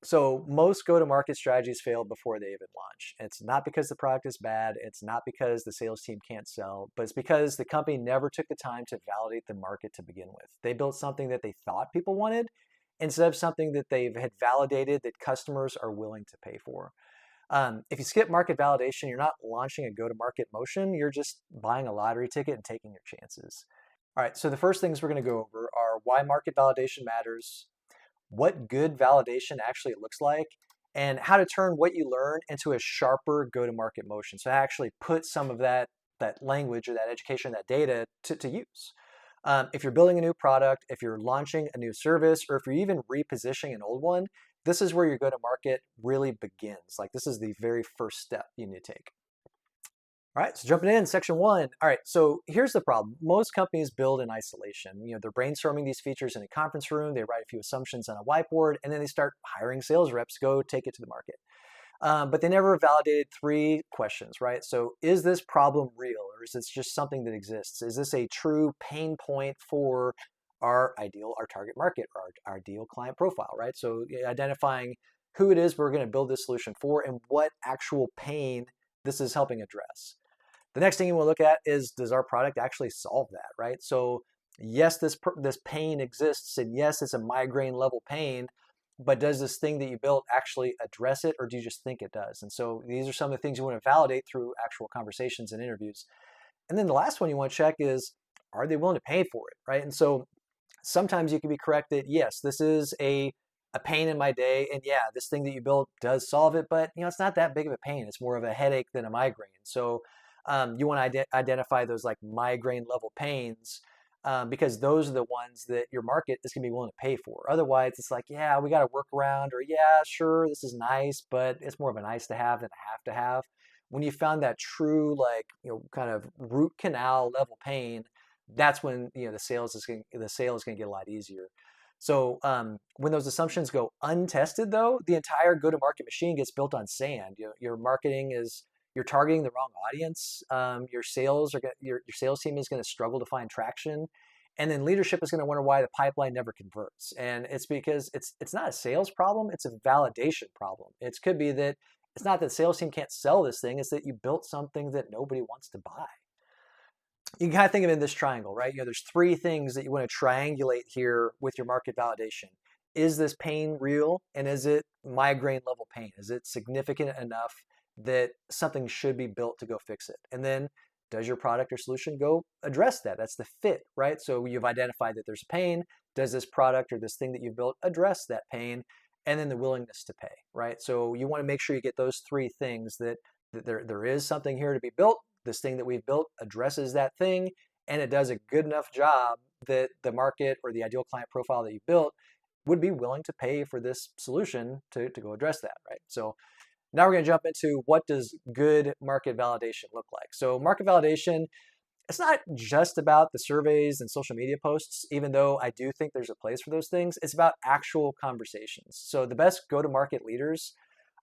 So most go-to-market strategies fail before they even launch. It's not because the product is bad. It's not because the sales team can't sell, but it's because the company never took the time to validate the market to begin with. They built something that they thought people wanted instead of something that they've had validated that customers are willing to pay for. If you skip market validation, you're not launching a go-to-market motion. You're just buying a lottery ticket and taking your chances. All right, so the first things we're going to go over are why market validation matters, what good validation actually looks like, and how to turn what you learn into a sharper go-to-market motion. So actually put some of that language or that education, that data to use. If you're building a new product, if you're launching a new service, or if you're even repositioning an old one, this is where your go-to-market really begins. Like this is the very first step you need to take. All right, so jumping in, section one. All right, so here's the problem. Most companies build in isolation. They're brainstorming these features in a conference room, they write a few assumptions on a whiteboard, and then they start hiring sales reps to go take it to the market. But they never validated three questions, right? So is this problem real, or is this just something that exists? Is this a true pain point for our target market, or our ideal client profile, right? So identifying who it is we're going to build this solution for and what actual pain this is helping address. The next thing you want to look at is, does our product actually solve that, right? So yes, this pain exists, and yes, it's a migraine level pain, but does this thing that you built actually address it, or do you just think it does? And so these are some of the things you want to validate through actual conversations and interviews. And then the last one you want to check is, are they willing to pay for it, right? And so sometimes you can be correct that yes, this is a pain in my day, and yeah, this thing that you built does solve it, but it's not that big of a pain. It's more of a headache than a migraine. So you want to identify those like migraine level pains, because those are the ones that your market is going to be willing to pay for. Otherwise, it's like, yeah, we got to work around, or yeah, sure, this is nice, but it's more of a nice to have than a have to have. When you found that true, like, kind of root canal level pain, that's when the sale is going to get a lot easier. So when those assumptions go untested, though, the entire go-to-market machine gets built on sand. Your marketing is, you're targeting the wrong audience. Your sales team is going to struggle to find traction, and then leadership is going to wonder why the pipeline never converts. And it's because it's not a sales problem; it's a validation problem. It could be that it's not that the sales team can't sell this thing; it's that you built something that nobody wants to buy. You can kind of think of it in this triangle, right? There's three things that you want to triangulate here with your market validation. Is this pain real? And is it migraine level pain? Is it significant enough that something should be built to go fix it? And then does your product or solution go address that? That's the fit, right? So you've identified that there's a pain. Does this product or this thing that you've built address that pain? And then the willingness to pay, right? So you want to make sure you get those three things, that there is something here to be built. This thing that we've built addresses that thing, and it does a good enough job that the market or the ideal client profile that you built would be willing to pay for this solution to go address that, right? So now we're going to jump into, what does good market validation look like? So market validation, it's not just about the surveys and social media posts, even though I do think there's a place for those things. It's about actual conversations. So the best go-to-market leaders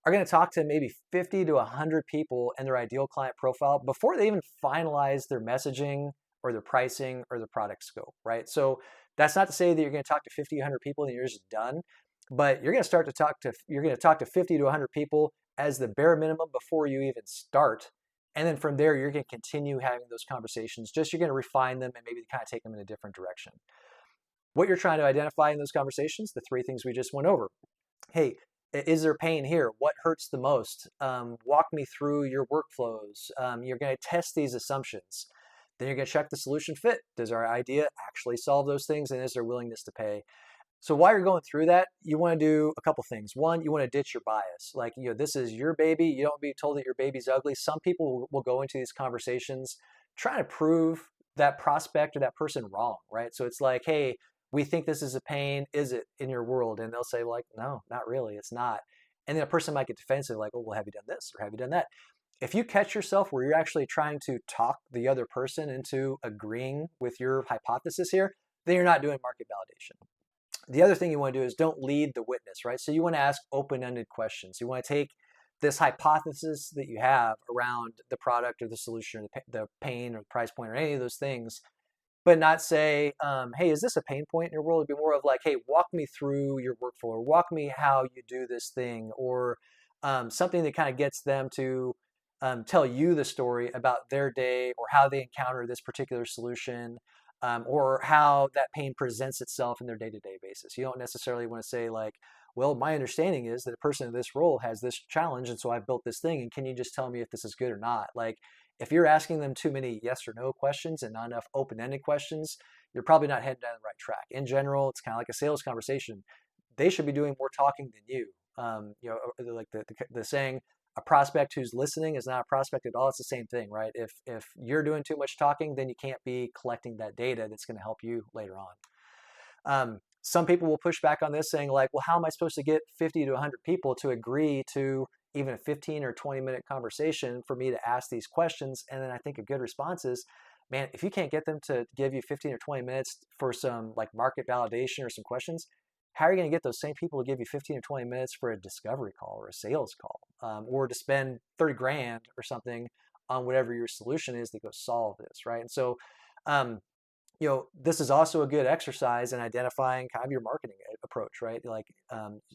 are going to talk to maybe 50 to 100 people in their ideal client profile before they even finalize their messaging or their pricing or their product scope, right? So that's not to say that you're going to talk to 50, 100 people and you're just done, but you're going to talk to 50 to 100 people as the bare minimum before you even start. And then from there, you're going to continue having those conversations. Just, you're going to refine them and maybe kind of take them in a different direction. What you're trying to identify in those conversations, the three things we just went over. Hey, is there pain here? What hurts the most? Walk me through your workflows. You're going to test these assumptions. Then you're going to check the solution fit. Does our idea actually solve those things? And is there willingness to pay? So while you're going through that, you want to do a couple things. One, you want to ditch your bias. Like, this is your baby. You don't be told that your baby's ugly. Some people will go into these conversations trying to prove that prospect or that person wrong, right? So it's like, hey, we think this is a pain. Is it in your world? And they'll say, like, no, not really. It's not. And then a person might get defensive, like, oh, well, have you done this or have you done that? If you catch yourself where you're actually trying to talk the other person into agreeing with your hypothesis here, then you're not doing market validation. The other thing you want to do is, don't lead the witness, right? So you want to ask open-ended questions. You want to take this hypothesis that you have around the product or the solution or the pain or the price point or any of those things, but not say, hey, is this a pain point in your world? It'd be more of like, hey, walk me through your workflow, or walk me how you do this thing, or something that kind of gets them to tell you the story about their day or how they encounter this particular solution, or how that pain presents itself in their day-to-day basis. You don't necessarily want to say like, well, my understanding is that a person in this role has this challenge, and so I've built this thing, and can you just tell me if this is good or not? Like, if you're asking them too many yes or no questions and not enough open-ended questions, you're probably not heading down the right track. In general, it's kind of like a sales conversation. They should be doing more talking than you. Like the saying, a prospect who's listening is not a prospect at all. It's the same thing, right? If you're doing too much talking, then you can't be collecting that data that's going to help you later on. Some people will push back on this saying like, well, how am I supposed to get 50 to 100 people to agree to even a 15 or 20-minute conversation for me to ask these questions? And then I think a good response is, man, if you can't get them to give you 15 or 20 minutes for some like market validation or some questions, how are you going to get those same people to give you 15 or 20 minutes for a discovery call or a sales call, or to spend 30 grand or something on whatever your solution is to go solve this, right? And so, this is also a good exercise in identifying kind of your marketing approach, right? Like,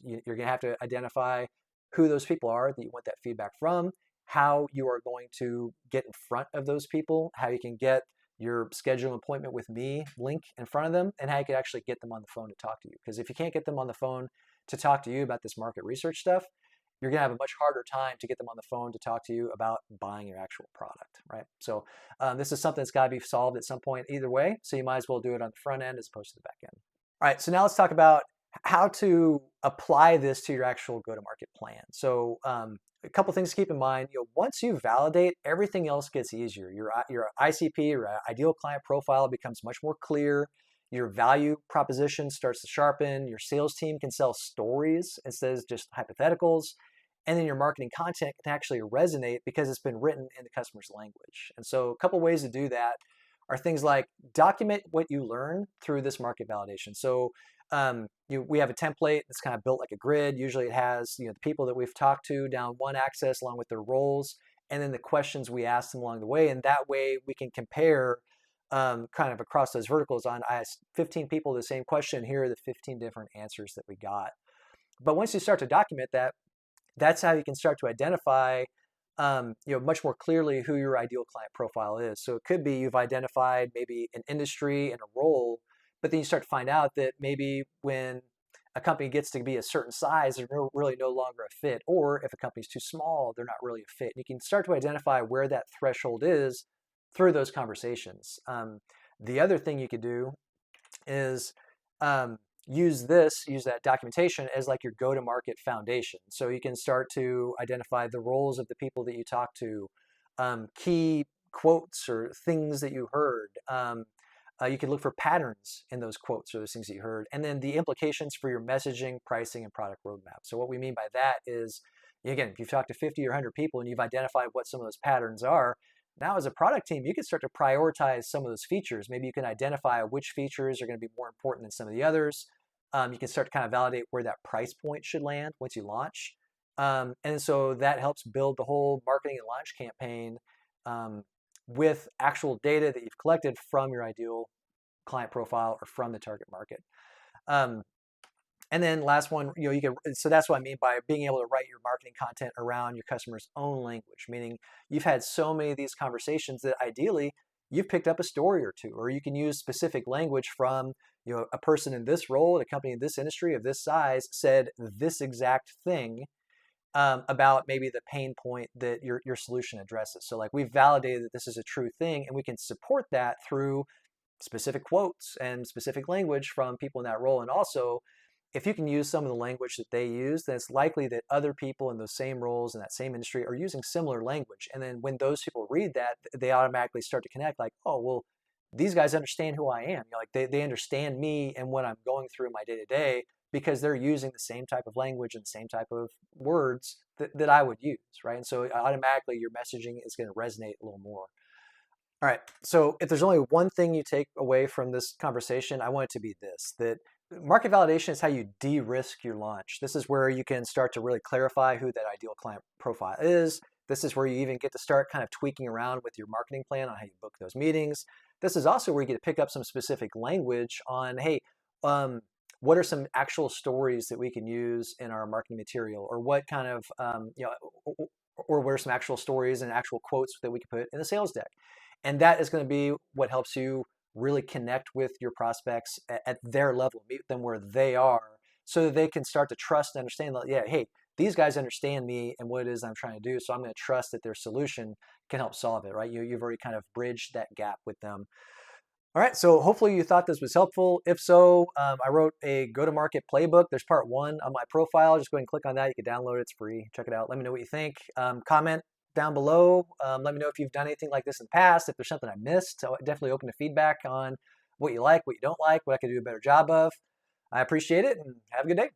you're going to have to identify who those people are that you want that feedback from, how you are going to get in front of those people, how you can get your schedule appointment with me link in front of them, and how you can actually get them on the phone to talk to you. Because if you can't get them on the phone to talk to you about this market research stuff, you're going to have a much harder time to get them on the phone to talk to you about buying your actual product, right? So this is something that's got to be solved at some point either way. So you might as well do it on the front end as opposed to the back end. All right, so now let's talk about how to apply this to your actual go-to-market plan. So a couple things to keep in mind. Once you validate, everything else gets easier. Your ICP, your ideal client profile, becomes much more clear. Your value proposition starts to sharpen. Your sales team can sell stories instead of just hypotheticals. And then your marketing content can actually resonate because it's been written in the customer's language. And so a couple ways to do that are things like document what you learn through this market validation. So we have a template that's kind of built like a grid. Usually it has the people that we've talked to down one axis along with their roles, and then the questions we ask them along the way. And that way we can compare kind of across those verticals on, I asked 15 people the same question. Here are the 15 different answers that we got. But once you start to document that, that's how you can start to identify much more clearly who your ideal client profile is. So it could be you've identified maybe an industry and a role, but then you start to find out that maybe when a company gets to be a certain size, they're really no longer a fit. Or if a company's too small, they're not really a fit. You can start to identify where that threshold is through those conversations. The other thing you could do is use that documentation as like your go-to-market foundation. So you can start to identify the roles of the people that you talk to, key quotes or things that you heard. You can look for patterns in those quotes or those things that you heard, and then the implications for your messaging, pricing, and product roadmap. So what we mean by that is, again, if you've talked to 50 or 100 people and you've identified what some of those patterns are, now as a product team, you can start to prioritize some of those features. Maybe you can identify which features are going to be more important than some of the others. You can start to kind of validate where that price point should land once you launch. And so that helps build the whole marketing and launch campaign with actual data that you've collected from your ideal client profile or from the target market. And then last one, so that's what I mean by being able to write your marketing content around your customer's own language, meaning you've had so many of these conversations that ideally you've picked up a story or two, or you can use specific language from, a person in this role at a company in this industry of this size said this exact thing about maybe the pain point that your solution addresses. So like we've validated that this is a true thing, and we can support that through specific quotes and specific language from people in that role. And also, if you can use some of the language that they use, then it's likely that other people in those same roles in that same industry are using similar language. And then when those people read that, they automatically start to connect like, oh, well, these guys understand who I am. They understand me and what I'm going through in my day-to-day because they're using the same type of language and the same type of words that I would use, right? And so automatically your messaging is going to resonate a little more. All right, so if there's only one thing you take away from this conversation, I want it to be this, that market validation is how you de-risk your launch. This is where you can start to really clarify who that ideal client profile is. This is where you even get to start kind of tweaking around with your marketing plan on how you book those meetings. This is also where you get to pick up some specific language on, hey, um, what are some actual stories that we can use in our marketing material, or what kind of, or what are some actual stories and actual quotes that we can put in the sales deck. And that is going to be what helps you really connect with your prospects at their level, meet them where they are, so that they can start to trust and understand that, yeah, hey, these guys understand me and what it is I'm trying to do. So I'm going to trust that their solution can help solve it, right? You've already kind of bridged that gap with them. All right, so hopefully you thought this was helpful. If so, I wrote a go-to-market playbook. There's part 1 on my profile. Just go ahead and click on that. You can download it. It's free. Check it out. Let me know what you think. Comment down below. Let me know if you've done anything like this in the past, if there's something I missed. So definitely open to feedback on what you like, what you don't like, what I could do a better job of. I appreciate it, and have a good day.